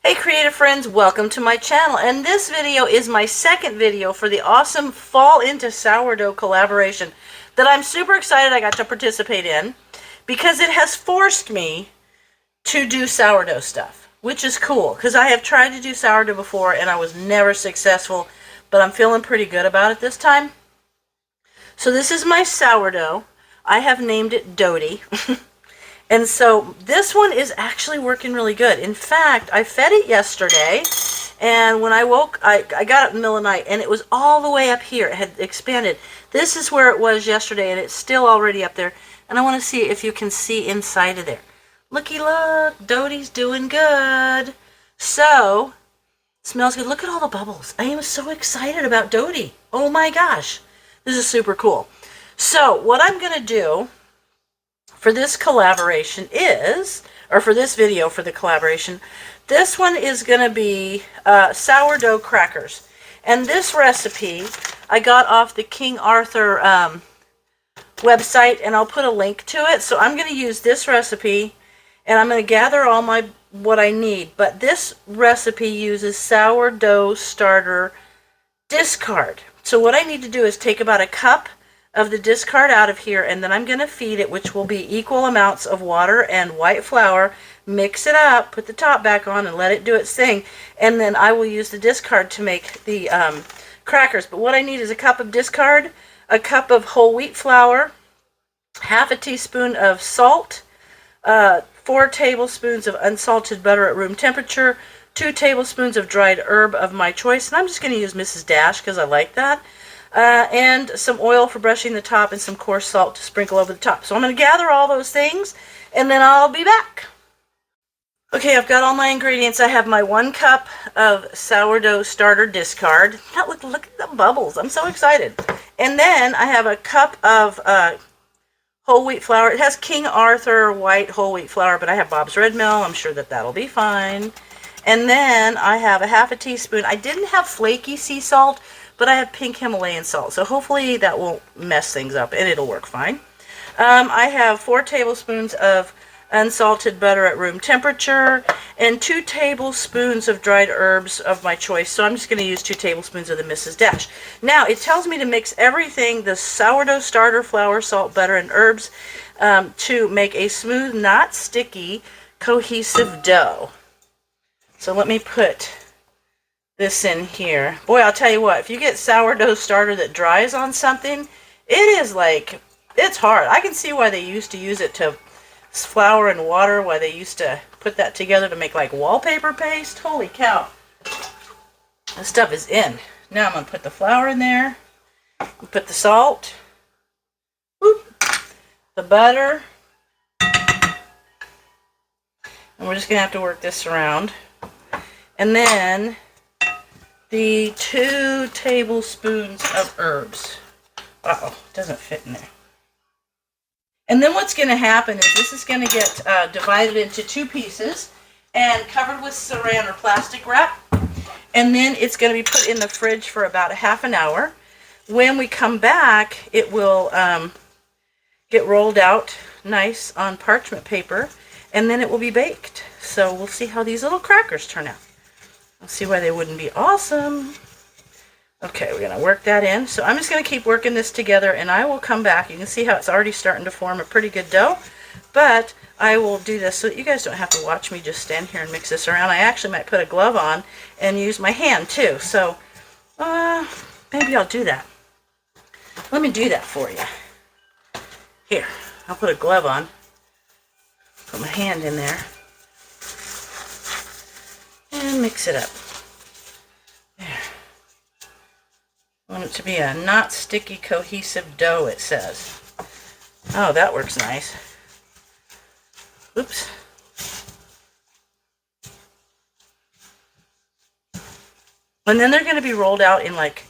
Hey creative friends, welcome to my channel, and this video is my second video for the awesome Fall into Sourdough collaboration that I'm super excited I got to participate in because it has forced me to do sourdough stuff, which is cool because I have tried to do sourdough before and I was never successful, but I'm feeling pretty good about it this time. So this is my sourdough. I have named it Dodie. And so this one is actually working really good. In fact, I fed it yesterday, and when I woke, I got up in the middle of the night, and it was all the way up here. It had expanded. This is where it was yesterday, and it's still already up there. And I want to see if you can see inside of there. Looky look, Dodie's doing good. So, smells good. Look at all the bubbles. I am so excited about Dodie. Oh my gosh. This is super cool. So, what I'm going to do for this collaboration is, or for this video for the collaboration, this one is going to be sourdough crackers. And this recipe I got off the King Arthur website, and I'll put a link to it. So I'm going to use this recipe, and I'm going to gather all what I need. But this recipe uses sourdough starter discard. So what I need to do is take about a cup of the discard out of here, and then I'm going to feed it, which will be equal amounts of water and white flour. Mix it up, put the top back on, and let it do its thing. And then I will use the discard to make the crackers. But what I need is a cup of discard, a cup of whole wheat flour, half a teaspoon of salt, 4 tablespoons of unsalted butter at room temperature, 2 tablespoons of dried herb of my choice, and I'm just going to use Mrs. Dash because I like that. And some oil for brushing the top, and some coarse salt to sprinkle over the top. So I'm going to gather all those things, and then I'll be back. Okay, I've got all my ingredients. I have my 1 cup of sourdough starter discard. Now look at the bubbles. I'm so excited. And then I have a cup of whole wheat flour. It has King Arthur white whole wheat flour, but I have Bob's Red Mill. I'm sure that that'll be fine. And then I have a half a teaspoon. I didn't have flaky sea salt, but I have pink Himalayan salt, so hopefully that won't mess things up, and it'll work fine. I have 4 tablespoons of unsalted butter at room temperature, and 2 tablespoons of dried herbs of my choice, so I'm just going to use 2 tablespoons of the Mrs. Dash. Now, it tells me to mix everything, the sourdough starter, flour, salt, butter, and herbs, to make a smooth, not sticky, cohesive dough. So let me put this in here. Boy, I'll tell you what, if you get sourdough starter that dries on something, it is like, it's hard. I can see why they used to use it to flour and water, why they used to put that together to make like wallpaper paste. Holy cow. This stuff is in. Now I'm going to put the flour in there, put the salt, whoop, the butter, and we're just going to have to work this around. And then the 2 tablespoons of herbs. Uh-oh, it doesn't fit in there. And then what's going to happen is this is going to get divided into 2 pieces and covered with saran or plastic wrap. And then it's going to be put in the fridge for about a half an hour. When we come back, it will get rolled out nice on parchment paper, and then it will be baked. So we'll see how these little crackers turn out. I'll see why they wouldn't be awesome. Okay, we're going to work that in. So I'm just going to keep working this together, and I will come back. You can see how it's already starting to form a pretty good dough. But I will do this so that you guys don't have to watch me just stand here and mix this around. I actually might put a glove on and use my hand too. So maybe I'll do that. Let me do that for you. Here, I'll put a glove on. Put my hand in there. And mix it up. There. I want it to be a not sticky, cohesive dough, it says. Oh, that works nice. Oops. And then they're going to be rolled out in like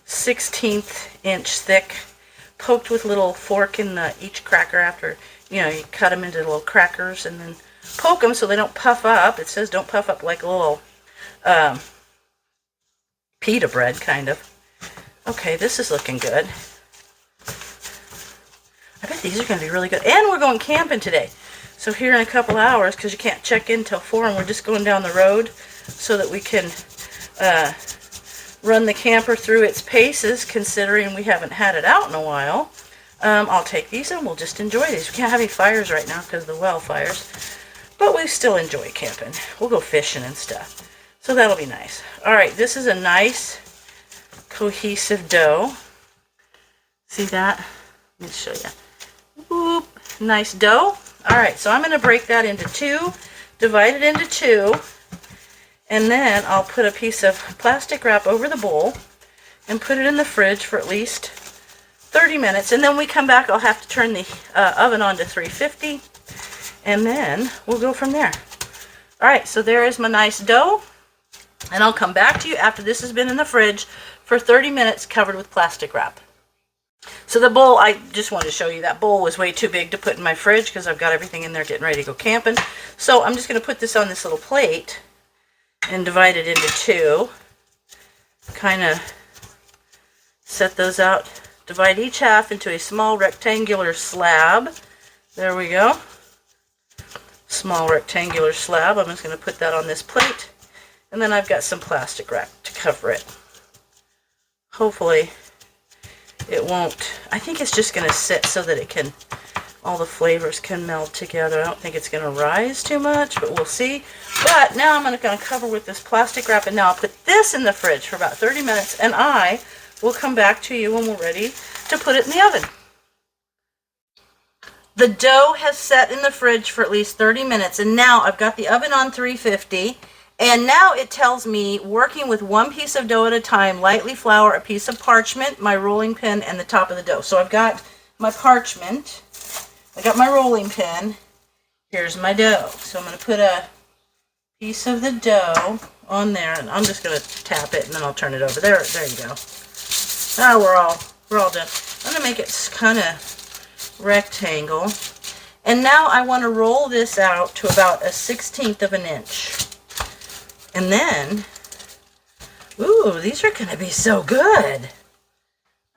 1/16 inch thick, poked with a little fork in each cracker after, you cut them into little crackers, and then poke them so they don't puff up. It says don't puff up like a little pita bread, kind of. Okay, this is looking good. I bet these are going to be really good. And we're going camping today. So here in a couple hours, because you can't check in till 4 and we're just going down the road so that we can run the camper through its paces, considering we haven't had it out in a while. I'll take these and we'll just enjoy these. We can't have any fires right now because of the wildfires, but we still enjoy camping. We'll go fishing and stuff. So that'll be nice. All right, this is a nice cohesive dough. See that? Let me show you. Whoop, nice dough. All right, so I'm going to break that into 2, divide it into 2, and then I'll put a piece of plastic wrap over the bowl and put it in the fridge for at least 30 minutes. And then when we come back, I'll have to turn the oven on to 350, and then we'll go from there. All right, so there is my nice dough, and I'll come back to you after this has been in the fridge for 30 minutes covered with plastic wrap. So the bowl, I just wanted to show you, that bowl was way too big to put in my fridge because I've got everything in there getting ready to go camping. So I'm just going to put this on this little plate and divide it into 2. Kind of set those out. Divide each half into a small rectangular slab. There we go. Small rectangular slab. I'm just going to put that on this plate. And then I've got some plastic wrap to cover it. Hopefully it won't, I think it's just going to sit so that it can, all the flavors can meld together. I don't think it's going to rise too much, but we'll see. But now I'm going to cover with this plastic wrap, and now I'll put this in the fridge for about 30 minutes, and I will come back to you when we're ready to put it in the oven. The dough has set in the fridge for at least 30 minutes, and now I've got the oven on 350. And now it tells me, working with 1 piece of dough at a time, lightly flour a piece of parchment, my rolling pin, and the top of the dough. So I've got my parchment, I got my rolling pin, here's my dough. So I'm going to put a piece of the dough on there, and I'm just going to tap it, and then I'll turn it over. There you go. Now we're all done. I'm going to make it kind of rectangle. And now I want to roll this out to about 1/16 of an inch. And then, ooh, these are going to be so good.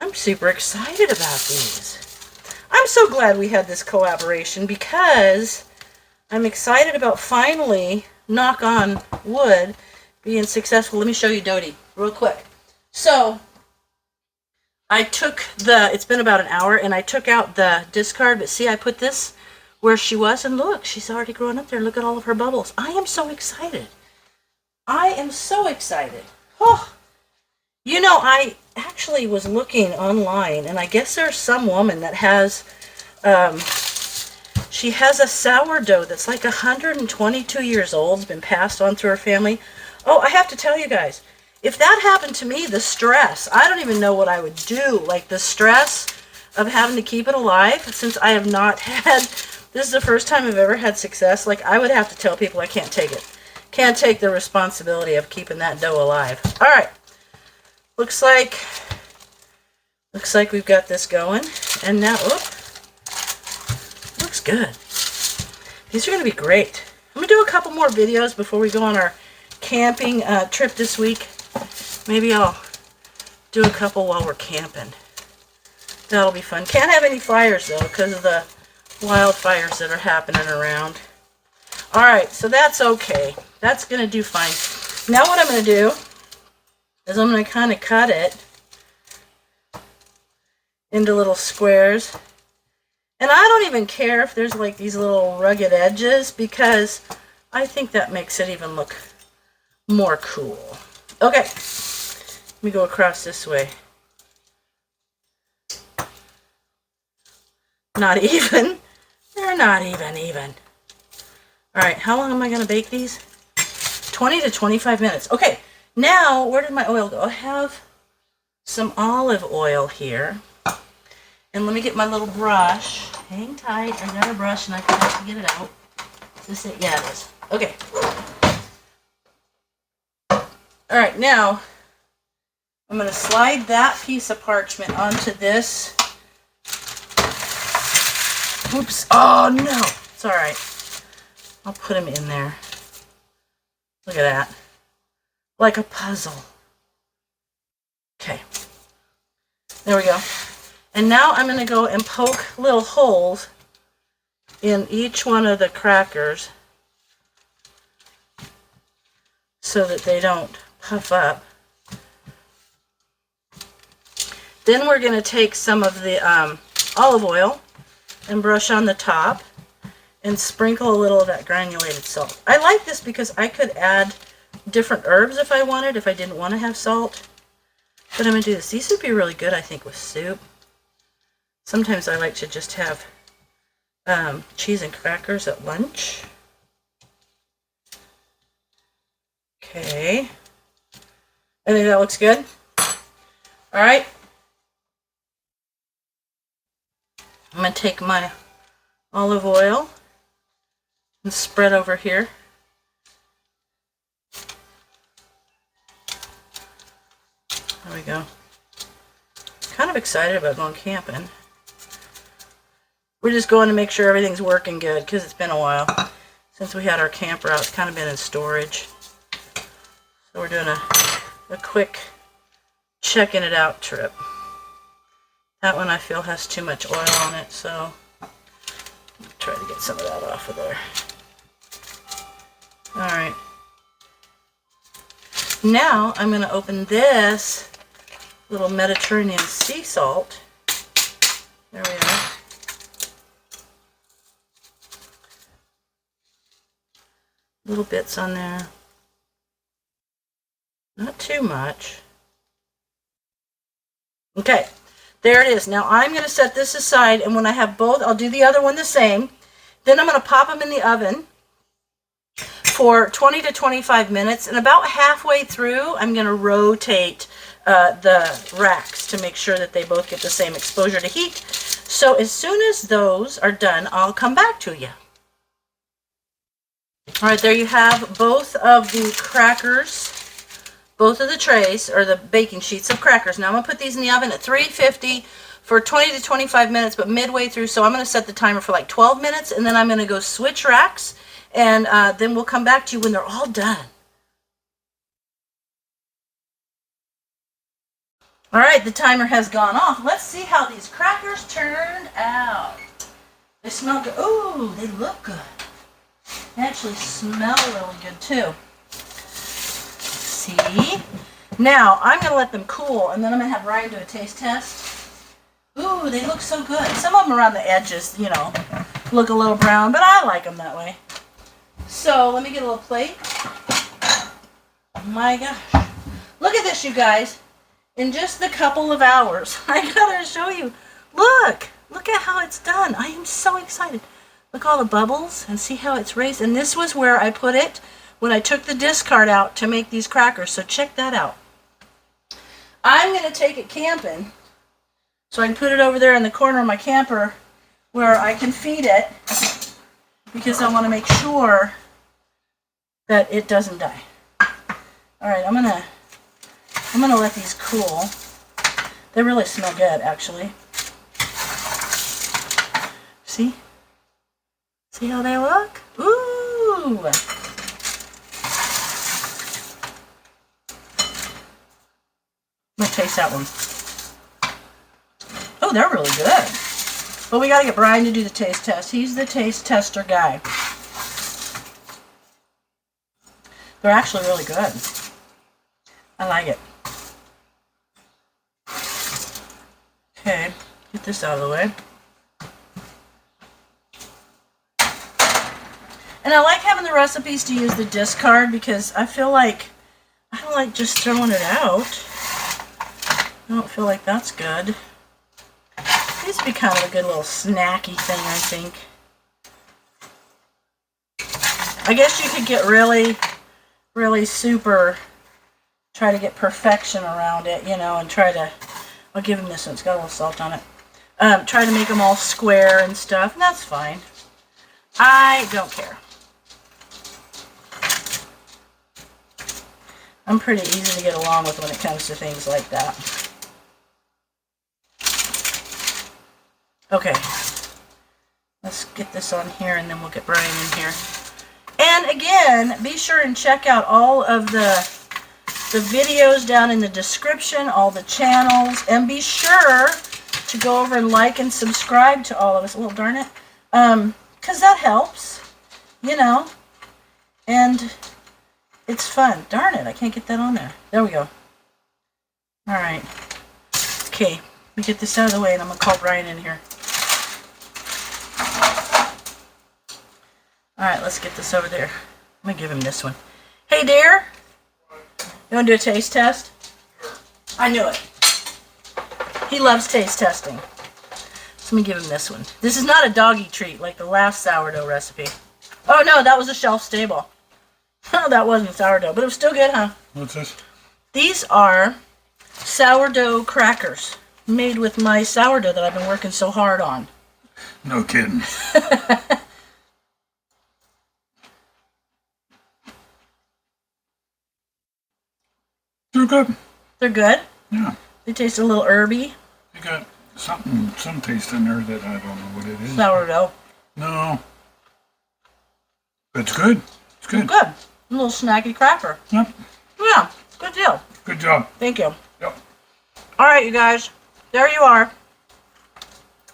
I'm super excited about these. I'm so glad we had this collaboration because I'm excited about finally, knock on wood, being successful. Let me show you Dodie real quick. So, I took it's been about an hour, and I took out the discard, but see, I put this where she was, and look, she's already growing up there. Look at all of her bubbles. I am so excited. I am so excited. Oh, you know, I actually was looking online, and I guess there's some woman that has, she has a sourdough that's like 122 years old. It's been passed on through her family. Oh, I have to tell you guys, if that happened to me, the stress, I don't even know what I would do. Like the stress of having to keep it alive, since I have not had, this is the first time I've ever had success. Like, I would have to tell people I can't take it. Can't take the responsibility of keeping that dough alive. All right. Looks like we've got this going. And now, looks good. These are going to be great. I'm going to do a couple more videos before we go on our camping trip this week. Maybe I'll do a couple while we're camping. That'll be fun. Can't have any fires, though, because of the wildfires that are happening around. All right, so that's okay. That's going to do fine. Now what I'm going to do is I'm going to kind of cut it into little squares. And I don't even care if there's like these little rugged edges, because I think that makes it even look more cool. Okay, let me go across this way. Not even. They're not even. All right, how long am I going to bake these? 20 to 25 minutes. Okay, now, where did my oil go? I have some olive oil here. And let me get my little brush. Hang tight. I got a brush and I forgot to get it out. Is this it? Yeah, it is. Okay. All right, now I'm going to slide that piece of parchment onto this. Oops. Oh, no. It's all right. I'll put them in there. Look at that. Like a puzzle. Okay. There we go. And now I'm going to go and poke little holes in each one of the crackers so that they don't puff up. Then we're going to take some of the olive oil and brush on the top and sprinkle a little of that granulated salt. I like this because I could add different herbs if I wanted, if I didn't want to have salt. But I'm going to do this. These would be really good, I think, with soup. Sometimes I like to just have cheese and crackers at lunch. Okay. I think that looks good. All right. I'm going to take my olive oil and spread over here. There we go. Kind of excited about going camping. We're just going to make sure everything's working good because it's been a while since we had our camper out. It's kind of been in storage. So we're doing a quick checking it out trip. That one I feel has too much oil on it, so I'll try to get some of that off of there. Alright. Now I'm going to open this little Mediterranean sea salt. There we are. Little bits on there. Not too much. Okay. There it is. Now I'm going to set this aside, and when I have both, I'll do the other one the same. Then I'm going to pop them in the oven for 20 to 25 minutes, and about halfway through, I'm going to rotate the racks to make sure that they both get the same exposure to heat. So as soon as those are done, I'll come back to you. All right, there you have both of the crackers. Both of the trays, or the baking sheets of crackers. Now I'm going to put these in the oven at 350 for 20 to 25 minutes, but midway through, so I'm going to set the timer for like 12 minutes, and then I'm going to go switch racks, and then we'll come back to you when they're all done. All right, the timer has gone off. Let's see how these crackers turned out. They smell good. Ooh, they look good. They actually smell really good too. See? Now, I'm going to let them cool, and then I'm going to have Ryan do a taste test. Ooh, they look so good. Some of them around the edges, you know, look a little brown, but I like them that way. So, let me get a little plate. Oh my gosh. Look at this, you guys. In just a couple of hours. I got to show you. Look. Look at how it's done. I am so excited. Look all the bubbles, and see how it's raised. And this was where I put it when I took the discard out to make these crackers, so check that out. I'm going to take it camping, so I can put it over there in the corner of my camper where I can feed it, because I want to make sure that it doesn't die. Alright, I'm gonna let these cool. They really smell good, actually. See? See how they look? Ooh! I'm gonna taste that one. Oh, they're really good. But we gotta get Brian to do the taste test. He's the taste tester guy. They're actually really good. I like it. Okay, get this out of the way. And I like having the recipes to use the discard because I feel like I don't like just throwing it out. I don't feel like that's good. This would be kind of a good little snacky thing, I think. I guess you could get really, really super, try to get perfection around it, you know, and try to, I'll give him this one, it's got a little salt on it. Try to make them all square and stuff, and that's fine. I don't care. I'm pretty easy to get along with when it comes to things like that. Okay, let's get this on here and then we'll get Brian in here. And again, be sure and check out all of the videos down in the description, all the channels, and be sure to go over and like and subscribe to all of us. Oh, darn it. because that helps, you know, and it's fun. Darn it, I can't get that on there. There we go. All right. Okay, let me get this out of the way, and I'm going to call Brian in here. All right, let's get this over there. I'm going to give him this one. Hey, dear. You want to do a taste test? I knew it. He loves taste testing. So let me give him this one. This is not a doggy treat like the last sourdough recipe. Oh, no, that was a shelf stable. Oh, that wasn't sourdough, but it was still good, huh? What's this? These are sourdough crackers made with my sourdough that I've been working so hard on. No kidding. They're good. They're good? Yeah. They taste a little herby. They got some taste in there that I don't know what it is. Sourdough. No. It's good. It's good. Good. A little snacky cracker. Yep. Yeah, good deal. Good job. Thank you. Yep. All right, you guys. There you are.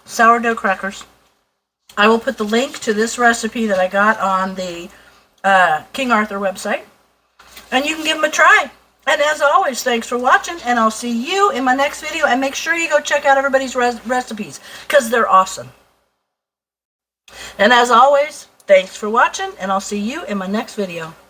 Sourdough crackers. I will put the link to this recipe that I got on the King Arthur website. And you can give them a try. And as always, thanks for watching. And I'll see you in my next video. And make sure you go check out everybody's recipes, because they're awesome. And as always, thanks for watching. And I'll see you in my next video.